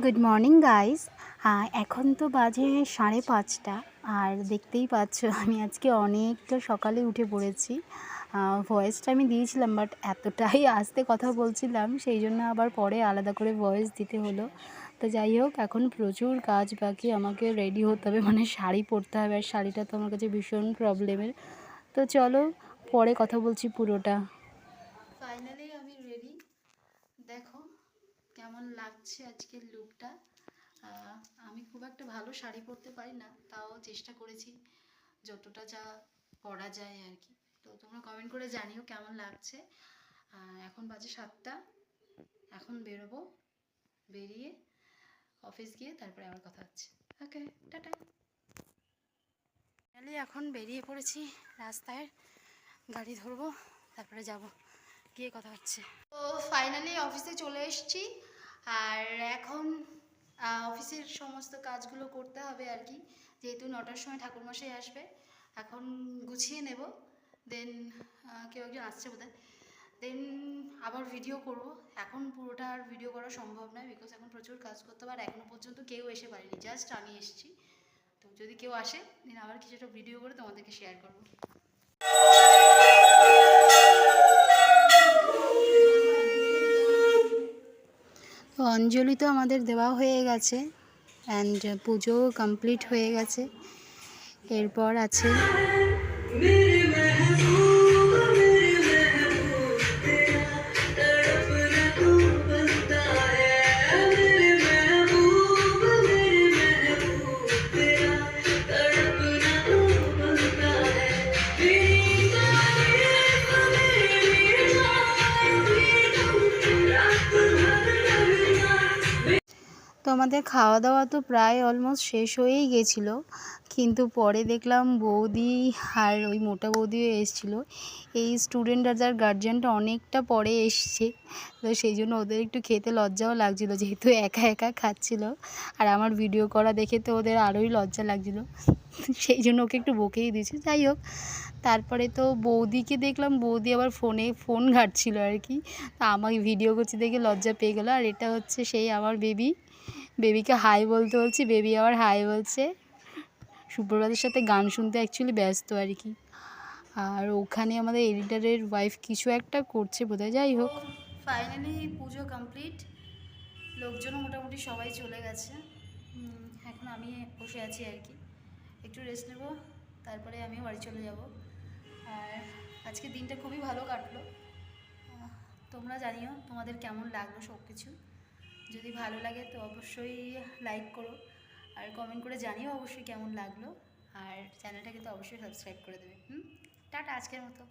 Good morning guys. এখন তো বাজে 5:30 আর দেখতেই পাচ্ছ আমি আজকে অনেকটা সকালে উঠে পড়েছি। ভয়েসটা আমি দিয়েছিলাম বাট এতটাই আস্তে কথা বলছিলাম সেই জন্য আবার পরে আলাদা করে ভয়েস দিতে হলো। তো যাই হোক, এখন প্রচুর কাজ বাকি, আমাকে রেডি হতে হবে, মানে শাড়ি পরতে হবে, আর শাড়িটা তো আমার কাছে ভীষণ প্রবলেমের। তো চলো পরে কথা বলছি পুরোটা। ফাইনালি আমি রেডি, দেখো কেমন লাগছে আজকের লুকটা। আমি খুব একটা ভালো শাড়ি পরতে পারি না, তাও চেষ্টা করেছি যতটা যা পরা যায় আর কি। তো তোমরা কমেন্ট করে জানিও কেমন লাগছে। এখন বাজে 7টা, এখন বেরোবো, বেরিয়ে অফিস গিয়ে তারপরে আবার কথা হচ্ছে। ওকে, টাটা। ফাইনালি এখন বেরিয়ে পড়েছি রাস্তায়, গাড়ি ধরবো, তারপরে যাব, গিয়ে কথা হচ্ছে। তো ফাইনালি অফিসে চলে এসেছি, আর এখন অফিসের সমস্ত কাজগুলো করতে হবে আর কি, যেহেতু 9টার সময় ঠাকুরমশাই আসবে। এখন গুছিয়ে নেব, দেন কেউ একজন আসছে বোধহয়, দেন আবার ভিডিও করব। এখন পুরোটা আর ভিডিও করা সম্ভব নয়, বিকজ এখন প্রচুর কাজ করতে হবে, আর এখনও পর্যন্ত কেউ এসে পারেনি, জাস্ট আমি এসেছি। তো যদি কেউ আসে দেন আবার কিছুটা ভিডিও করে তোমাদেরকে শেয়ার করবো। তো অঞ্জলি তো আমাদের দেওয়া হয়ে গেছে, অ্যান্ড পুজোও কমপ্লিট হয়ে গেছে। এরপর আছে তো আমাদের খাওয়া দাওয়া তো প্রায় অলমোস্ট শেষ হয়েই গেছিলো, কিন্তু পরে দেখলাম বৌদি আর ওই মোটা বৌদিও এসেছিলো। এই স্টুডেন্ট আর যার গার্জিয়ানটা অনেকটা পরে এসছে, তো সেই জন্য ওদের একটু খেতে লজ্জাও লাগছিলো, যেহেতু একা একা খাচ্ছিলো, আর আমার ভিডিও করা দেখে তো ওদের আরোই লজ্জা লাগছিলো, সেই জন্য ওকে একটু বকেই দিয়েছি। যাই হোক, তারপরে তো বৌদিকে দেখলাম, বৌদি আবার ফোন ঘাঁটছিল আর কি, তা আমাকে ভিডিও করছি দেখে লজ্জা পেয়ে গেলো। আর এটা হচ্ছে সেই আমার বেবিকে হাই বলতে বলছি, বেবি আবার হাই বলছে। সুপ্রভাতের সাথে গান শুনতে অ্যাকচুয়ালি ব্যস্ত আর কি। আর ওখানে আমাদের এডিটারের ওয়াইফ কিছু একটা করছে বোধহয়। যাই হোক, ফাইনালি পুজো কমপ্লিট, লোকজনও মোটামুটি সবাই চলে গেছে। এখন আমি বসে আছি আর কি, একটু রেস্ট নেব, তারপরে আমিও বাড়ি চলে যাব। আর আজকে দিনটা খুবই ভালো কাটলো। তোমরা জানিও তোমাদের কেমন লাগলো সব কিছু। যদি ভালো লাগে তো অবশ্যই লাইক করো, আর কমেন্ট করে জানিও অবশ্যই কেমন লাগলো, আর চ্যানেলটাকে তো অবশ্যই সাবস্ক্রাইব করে দেবে। টাটা আজকের মতো।